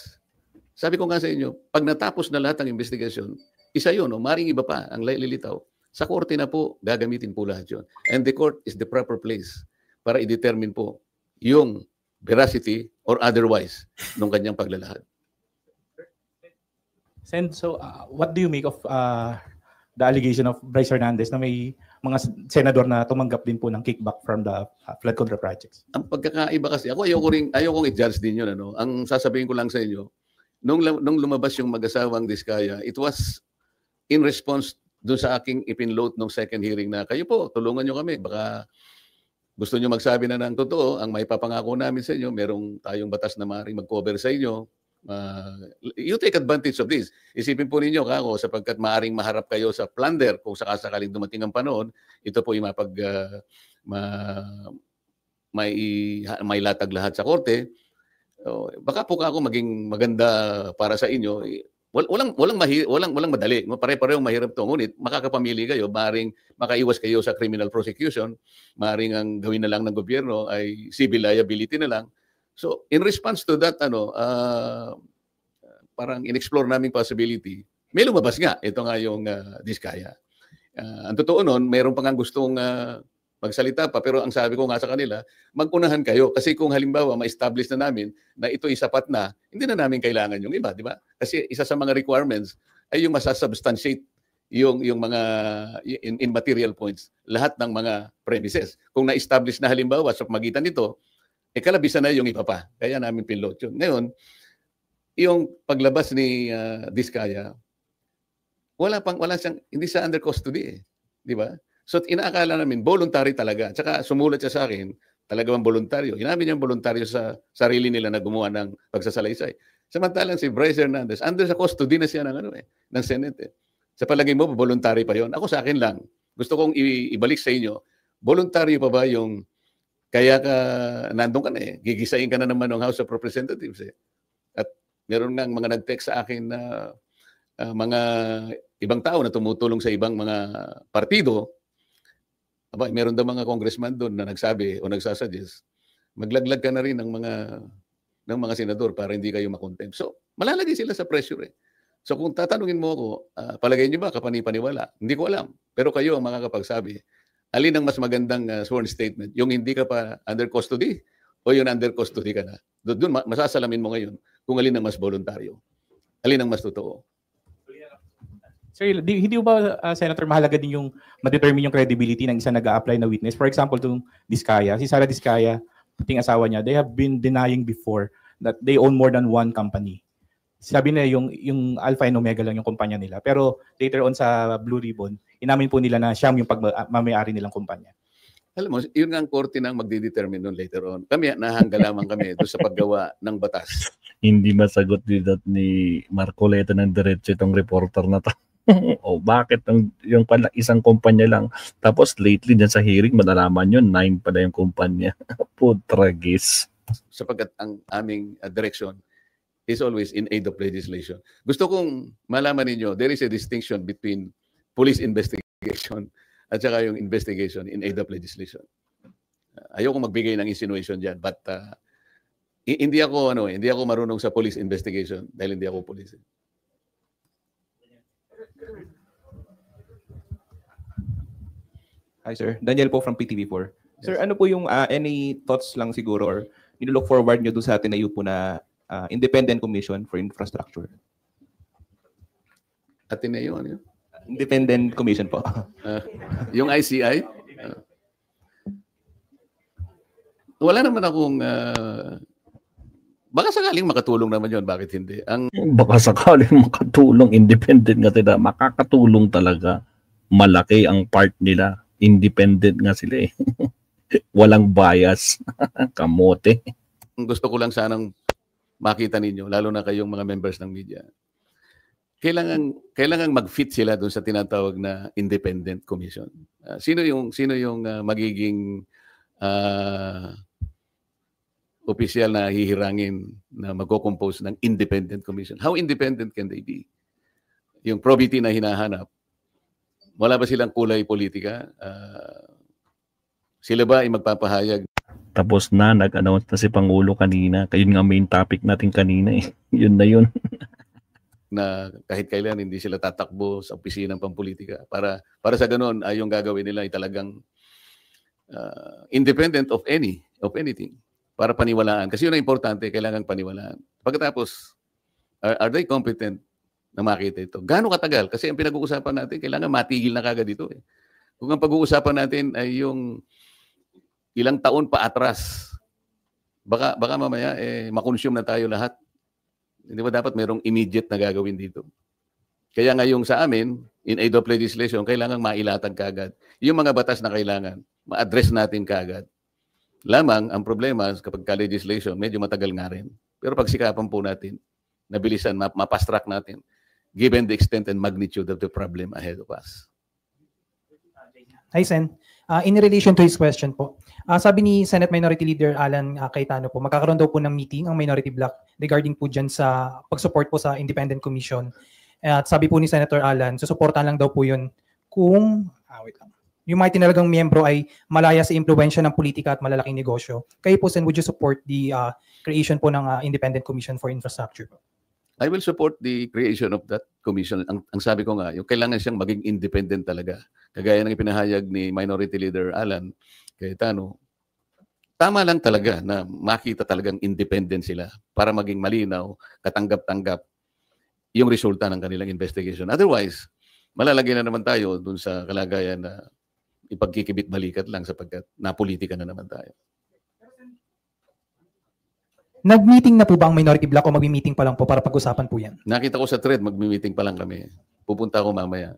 Sabi ko nga sa inyo, pag natapos na lahat ng investigasyon, isa yun, maring iba pa ang lilitaw. Sa korte na po, gagamitin po lahat yun. And the court is the proper place para i-determine po yung veracity or otherwise ng kanyang paglalahad. Sen, so what do you make of the allegation of Bryce Hernandez na may mga senador na tumanggap din po ng kickback from the flood control projects? Ang pagkakaiba kasi, ako ayokong i-judge din yun. Ano? Ang sasabihin ko lang sa inyo, nung lumabas yung mag-asawang Discaya, it was in response doon sa aking ipinload nung second hearing na kayo po, tulungan nyo kami. Baka gusto nyo magsabi na ng totoo, ang may papangako namin sa inyo, merong tayong batas na maaaring mag-cover sa inyo. You take advantage of this. Isipin po ninyo, kako, sapagkat maaaring maharap kayo sa plunder kung sakasakaling dumating ang panahon, ito po yung may latag lahat sa korte. Baka po ako maging maganda para sa inyo. Walang madali. Pare-parehong mahirap to. Ngunit makakapamili kayo, maaaring makaiwas kayo sa criminal prosecution, maaaring ang gawin na lang ng gobyerno ay civil liability na lang. So, in response to that, parang in-explore naming possibility, may lumabas nga. Ito nga yung Discaya. Ang totoo nun, mayroon pa nga gustong magsalita pa, pero ang sabi ko nga sa kanila, mag-unahan kayo. Kasi kung halimbawa, ma-establish na namin na ito ay sapat na, hindi na namin kailangan yung iba, di ba? Kasi isa sa mga requirements ay yung masasubstantiate yung mga in material points, lahat ng mga premises. Kung na-establish na halimbawa sa magitan nito, kalabisan na yung iba pa. Kaya namin pinload yun. Ngayon, yung paglabas ni Diskaya, wala siyang, hindi siya under custody eh. Di ba? So inaakala namin, voluntary talaga. Tsaka sumulat siya sa akin, talaga bang voluntaryo? Inamin niyang voluntaryo sa sarili nila na gumawa ng pagsasalaysay. Samantalang si Bryce Hernandez, under sa custody na siya ng Senate eh. Sa palagay mo, voluntary pa yon? Ako sa akin lang. Gusto kong ibalik sa inyo, voluntary pa ba yung kaya ka nandun ka na eh, gigisain ka na naman ng House of Representatives eh. At meron nga mga nag-text sa akin na mga ibang tao na tumutulong sa ibang mga partido. Aba, meron daw mga congressman doon na nagsabi o nagsasuggest, maglaglag ka na rin ng mga senador para hindi kayo makontempt. So, malalagay sila sa pressure eh. So kung tatanungin mo ako, palagay niyo ba kapani-paniwala? Hindi ko alam. Pero kayo ang makakapagsabi. Alin ang mas magandang sworn statement? Yung hindi ka pa under custody o yung under custody ka na? Doon masasalamin mo ngayon kung alin ang mas voluntaryo. Alin ang mas totoo. Sir, hindi ba, Senator, mahalaga din yung ma-determine yung credibility ng isang nag-a-apply na witness? For example, itong Diskaya, si Sara Diskaya, puting asawa niya, they have been denying before that they own more than one company. Sabi na yung Alpha and Omega lang yung kumpanya nila. Pero later on sa Blue Ribbon, inamin po nila na siyam yung pagmamayari nilang kumpanya. Alam mo, yun nga ang korte nang magdidetermine nun later on. Kami, nahangga lamang kami doon sa paggawa ng batas. Hindi masagot ni Marcoleta ng diretso itong reporter na to. O bakit yung pala isang kumpanya lang, tapos lately dyan sa hearing malalaman yun 9 pala yung kumpanya. Putragis. Sapagkat ang aming direction is always in aid of legislation. Gusto kong malaman ninyo, there is a distinction between police investigation at saka yung investigation in aid of legislation. Ayoko magbigay ng insinuation dyan, but hindi ako marunong sa police investigation dahil hindi ako police. Hi sir, Daniel po from PTV4. Sir, ano po yung any thoughts lang siguro or nilook forward nyo doon sa tinayo po na Independent Commission for Infrastructure? Ateneo, ano yun? Independent Commission po. Yung ICI? Wala naman akong... baka sakaling makatulong naman yun. Bakit hindi? Baka sakaling makatulong, independent nga sila. Makakatulong talaga. Malaki ang part nila. Independent nga sila eh. Walang bias. Kamote. Gusto ko lang sanang makita ninyo, lalo na kayong mga members ng media. Kailangan mag-fit sila doon sa tinatawag na independent commission. Sino yung magiging opisyal na hihirangin na magko-compose ng independent commission? How independent can they be? Yung probity na hinahanap, wala ba silang kulay politika? Sila ba ay magpapahayag? Tapos nag-announce na si Pangulo kanina. Yun nga main topic natin kanina eh. Yun na yun. Na kahit kailan hindi sila tatakbo sa opisina ng pampolitika. Para sa ganun, yung gagawin nila ay talagang independent of anything. Para paniwalaan. Kasi yun ang importante, kailangan paniwalaan. Pagkatapos, are they competent na makita ito? Gaano katagal? Kasi ang pinag-uusapan natin, kailangan matigil na kagad ito eh. Kung ang pag-uusapan natin ay yung ilang taon pa atras, baka mamaya makonsume na tayo lahat. Hindi ba dapat merong immediate na gagawin dito? Kaya ngayong sa amin, in aid of legislation, kailangan mailatag kagad. Yung mga batas na kailangan, ma-address natin kagad. Lamang, ang problema kapag ka-legislation, medyo matagal nga rin. Pero pagsikapan po natin, nabilisan, mapast-track natin, given the extent and magnitude of the problem ahead of us. Hi, Sen. In relation to his question po, sabi ni Senate Minority Leader Alan Cayetano po, magkakaroon daw po ng meeting ang minority bloc regarding po dyan sa pag-support po sa Independent Commission. At sabi po ni Senator Alan, susuportahan lang daw po yun kung, yung mga tinalagang miyembro ay malaya sa impluensya ng politika at malalaking negosyo. Kayo po, Sen, would you support the creation po ng Independent Commission for Infrastructure? I will support the creation of that commission. Ang sabi ko nga, yung kailangan siyang maging independent talaga. Kagaya ng ipinahayag ni Minority Leader Alan Cayetano, tama lang talaga na makita talagang independent sila para maging malinaw, katanggap-tanggap yung resulta ng kanilang investigation. Otherwise, malalagay na naman tayo dun sa kalagayan na ipagkikibit-balikat lang sapagkat napolitika na naman tayo. Nag-meeting na po ba ang minority block o mag-meeting pa lang po para pag-usapan po yan? Nakita ko sa thread, mag-meeting pa lang kami. Pupunta ako mamaya.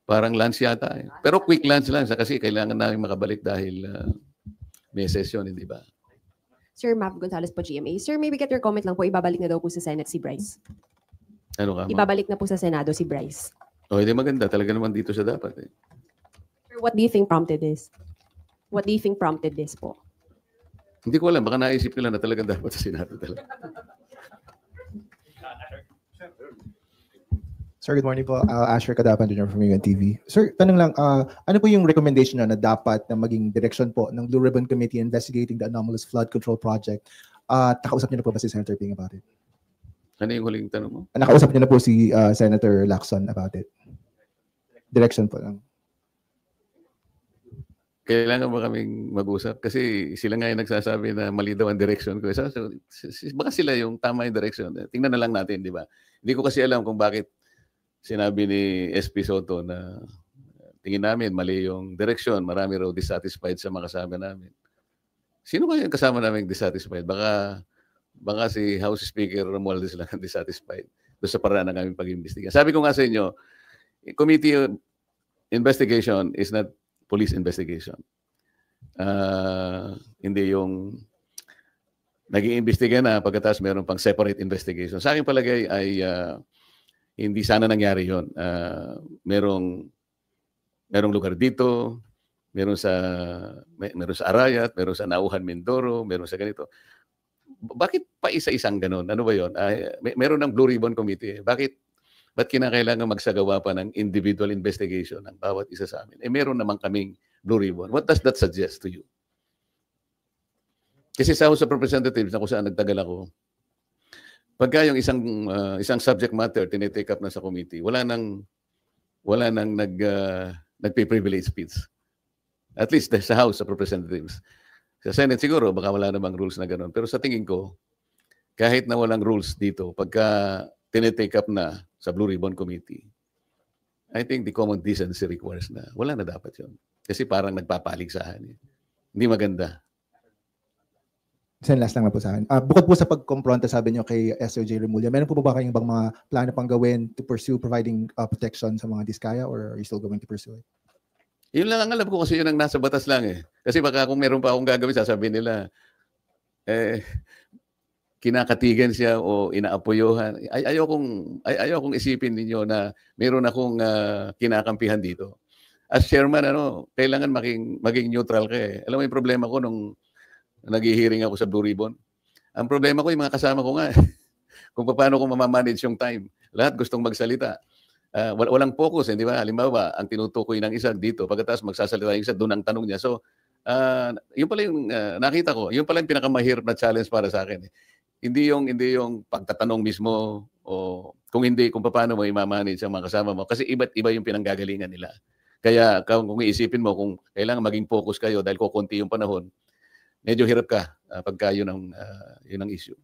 Parang lunch yata eh. Pero quick lunch lang kasi kailangan namin makabalik dahil may session, hindi ba? Sir Mav Gonzalez po, GMA. Sir, maybe get your comment lang po, ibabalik na daw po sa Senate si Bryce. Ano ka? Ibabalik na po sa Senado si Bryce. Oh, hindi maganda. Talaga naman dito siya dapat eh. Sir, what do you think prompted this? What do you think prompted this po? Hindi ko alam. Baka naisip nila na talagang dapat sa Senado talaga. Sir, good morning po. Asher Kadapan Jr. from UNTV. Sir, tanong lang, ano po yung recommendation na dapat na maging direction po ng Blue Ribbon Committee investigating the anomalous flood control project? Nakausap niyo na po ba si Senator Ping about it? Ano yung huling tanong mo? Nakausap niyo na po si Senator Lacson about it? Direction po lang. Kailangan ba kaming mag-usap? Kasi sila nga yung nagsasabi na mali daw ang direction ko. So, baka sila yung tama yung direction. Tingnan na lang natin, di ba? Hindi ko kasi alam kung bakit sinabi ni SP Soto na tingin namin mali yung direction. Marami raw dissatisfied sa mga kasama namin. Sino kaya yung kasama namin dissatisfied? Baka si House Speaker Romualdez lang ang dissatisfied doon sa paraan ng aming pag-imbestiga. Sabi ko nga sa inyo, committee investigation is not police investigation. Hindi yung nag-iimbestiga na pagkatapos meron pang separate investigation. Sa aking palagay ay hindi sana nangyari yon. Merong lugar dito, meron sa Arayat, meron sa Nauhan Mindoro, meron sa ganito. Bakit pa isa-isang ganun? Ano ba yon? Meron ng Blue Ribbon Committee. Ba't kinakailangan magsagawa pa ng individual investigation ng bawat isa sa amin? Meron naman kaming Blue Ribbon. What does that suggest to you? Kasi sa House of Representatives na kung saan nagtagal ako, pagka yung isang subject matter tinitake up na sa committee, wala nang nagpe-privilege speech. At least sa House of Representatives. Sa Senate siguro, baka wala namang rules na gano'n. Pero sa tingin ko, kahit na walang rules dito, pagka tinitake up na sa Blue Ribbon Committee, I think the common decency requires na wala na dapat yun. Kasi parang nagpapaligsahan. Hindi maganda. Sen, last lang na po sa akin. Bukod po sa pagkompronta, sabi niyo kay SOJ Remulla, meron po ba kayong ibang mga plano pang gawin to pursue providing protection sa mga diskaya, or are you still going to pursue it? Yun lang ang alam ko kasi yun ang nasa batas lang eh. Kasi baka kung meron pa akong gagawin, sasabihin nila, kinakatigan siya o inaapoyohan. Ayokong isipin ninyo na meron akong kinakampihan dito. As chairman, kailangan maging neutral ka eh. Alam mo yung problema ko nung nag-hearing ako sa Blue Ribbon? Ang problema ko yung mga kasama ko nga. Kung paano ko mamamanage yung time. Lahat gustong magsalita. Walang focus, di ba? Halimbawa, ang tinutukoy ng isa dito, pagkatapos magsasalita yung isa, doon ang tanong niya. So, yun pala yung nakita ko. Yun pala yung pinakamahirap na challenge para sa akin. Hindi yung pagtatanong mismo o kung paano mo i-manage ang mga kasama mo. Kasi iba't iba yung pinanggagalingan nila. Kaya kung iisipin mo kung kailangan maging focus kayo dahil kukunti yung panahon, medyo hirap ka pagka yun ang issue.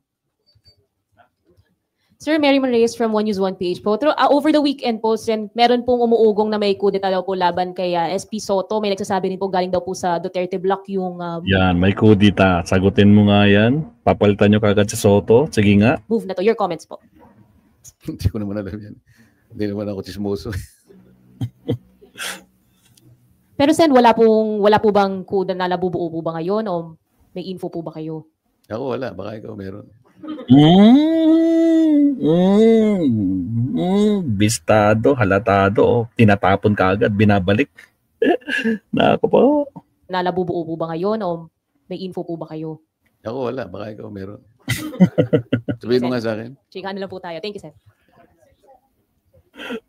Sir, Mary Reyes from One News One PH po. Over the weekend po, meron pong umuugong na may kudeta daw po laban kay SP Soto. May nagsasabi rin po galing daw po sa Duterte Block yung... Yan, may kudeta. Sagutin mo nga yan. Papalitan nyo kagad si Soto. Sige nga. Move na to. Your comments po. Hindi ko naman alam yan. Hindi naman ako chismoso. Pero Sen, wala po bang kuda na nabubuo po ba ngayon o may info po ba kayo? Ako wala. Baka ikaw meron. Bistado, halatado, tinatapon ka agad, binabalik. Nako po. Nalabubuo po ba ngayon o may info po ba kayo? Ako wala, baka ikaw meron. Sabihin mo nga sa akin. Chika na lang po tayo. Thank you, Sen.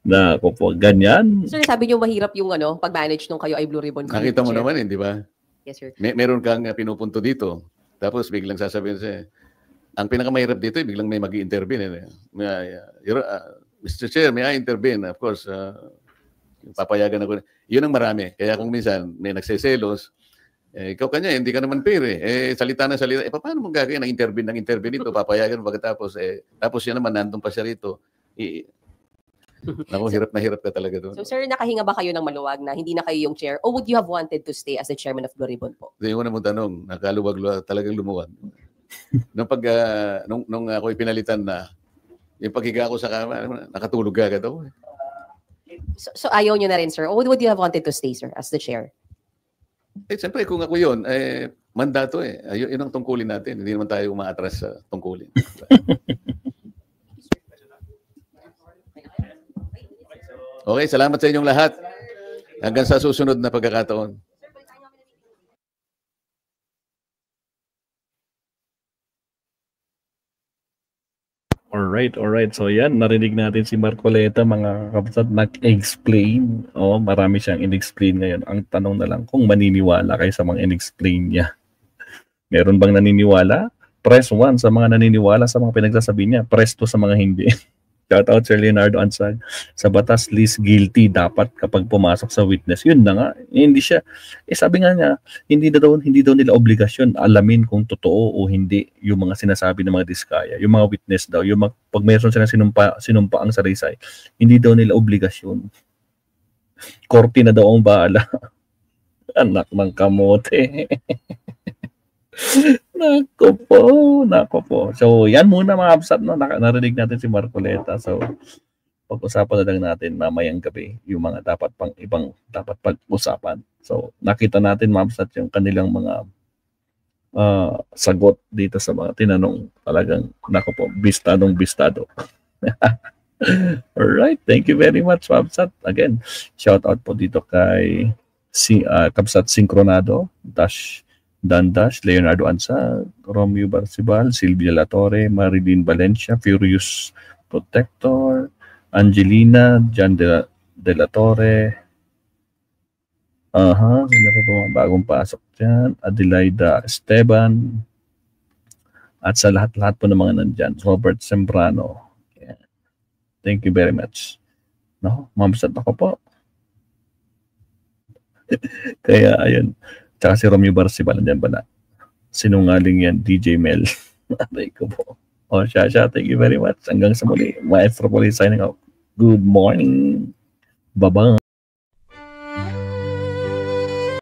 Nako po, ganyan. Sir, sabi niyo mahirap yung pag-manage nung kayo ay Blue Ribbon Committee. Nakita mo naman di ba? Yes, sir. Meron kang pinupunto dito. Tapos biglang sasabihin siya, ang pinakamahirap dito, biglang may mag-i-intervene. Mr. Chair, may I intervene? Of course, papayagan ako. Yun ang marami. Kaya kung minsan may nagseselos, ikaw kanya, hindi ka naman fair salita na salita. Paano mo gagawin ng intervene dito? Papayagan pagkatapos. Tapos yan naman, nandun pa siya rito. Naku, hirap na hirap ka talaga doon. So sir, nakahinga ba kayo ng maluwag na hindi na kayo yung chair? Or would you have wanted to stay as the chairman of Blue Ribbon po? Yung una mong tanong, nakaluwag-luwag, talagang lumuwag. Nung ako'y pinalitan na, yung paghiga ko sa kama, nakatulog ka daw. So ayaw nyo na rin, sir? Or would you have wanted to stay, sir, as the chair? Siyempre, kung ako yun, mandato yun ang tungkulin natin. Hindi naman tayo umaatras sa tungkulin. Okay, salamat sa inyong lahat. Hanggang sa susunod na pagkakataon. Alright. So yan, narinig natin si Marcoleta, mga kapatid, nag-explain. Marami siyang in-explain ngayon. Ang tanong na lang kung maniniwala kayo sa mga in-explain niya. Meron bang naniniwala? Press 1 sa mga naniniwala sa mga pinagsasabi niya. Press 2 sa mga hindi. Shout out Sir Leonardo Ansag. Sa batas, least guilty dapat kapag pumasok sa witness. Yun na nga. Hindi siya. Sabi nga niya, hindi daw nila obligasyon alamin kung totoo o hindi yung mga sinasabi ng mga diskaya. Yung mga witness daw. Pag mayroon silang sinumpa ang saraysay, hindi daw nila obligasyon. Korte na daw ang bahala. Anak ng kamote. Nako po. So, yan muna mga absat, no? Narinig natin si Marcoleta. So, pag-usapan na lang natin mamayang gabi yung mga ibang dapat pag-usapan. So, nakita natin mga absat yung kanilang mga sagot dito sa mga tinanong. Talagang, nako po, bistado. Alright, thank you very much, Absat. Again, shout out po dito kay Kabsat Sincronado, Dandash, Leonardo Ansag, Romeo Barcibal, Silvia Latore, Marilyn Valencia, Furious Protector, Angelina, Jan de la Torre, sino pa mga bagong pasok dyan, Adelaida Esteban, at sa lahat-lahat po ng mga nandyan, Robert Sembrano. Yeah. Thank you very much. No, mamsat ako po. Kaya, ayun. Tsaka si Romeo Barcibal, nandiyan ba na? Sinungaling yan, DJ Mel. Aray ko po. Siya, thank you very much. Hanggang sa muli. Maestro Police signing out. Good morning. Bye-bye.